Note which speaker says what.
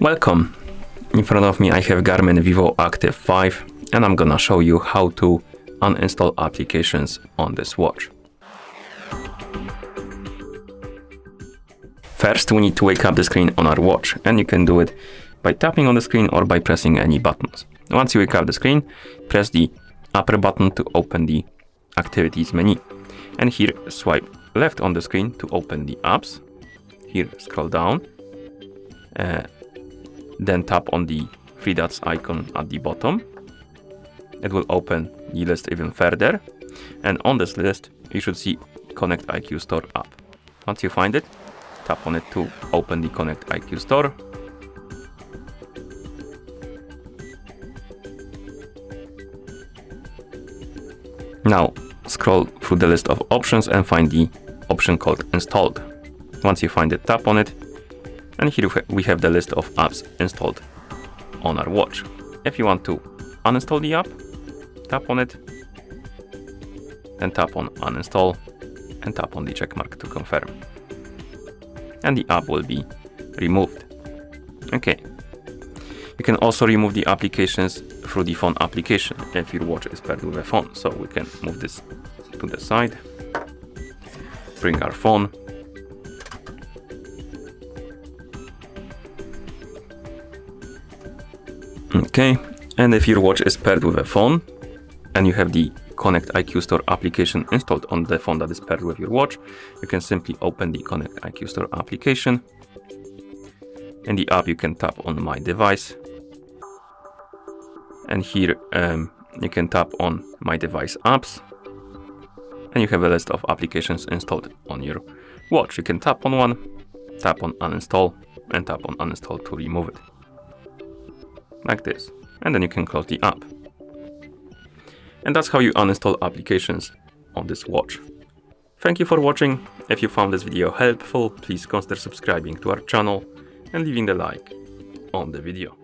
Speaker 1: Welcome! In front of me I have GARMIN Vivo Active 5 and I'm gonna show you how to uninstall applications on this watch. First we need to wake up the screen on our watch, and you can do it by tapping on the screen or by pressing any buttons. Once you wake up the screen, press the upper button to open the activities menu, and here swipe left on the screen to open the apps. Here scroll down, then tap on the three dots icon at the bottom. It will open the list even further, and on this list you should see Connect IQ Store app. Once you find it, tap on it to open the Connect IQ Store. Now scroll through the list of options and find the option called Installed. Once you find it, tap on it, and here we have the list of apps installed on our watch. If you want to uninstall the app, tap on it, then tap on Uninstall, and tap on the check mark to confirm. And the app will be removed. Okay. You can also remove the applications through the phone application if your watch is paired with a phone. So we can move this to the side, bring our phone, okay, and if your watch is paired with a phone and you have the Connect IQ Store application installed on the phone that is paired with your watch, you can simply open the Connect IQ Store application. In the app you can tap on My Device, and here you can tap on My Device Apps, and you have a list of applications installed on your watch. You can tap on one, tap on Uninstall, and tap on Uninstall to remove it. Like this, and then you can close the app. And that's how you uninstall applications on this watch. Thank you for watching. If you found this video helpful, please consider subscribing to our channel and leaving a like on the video.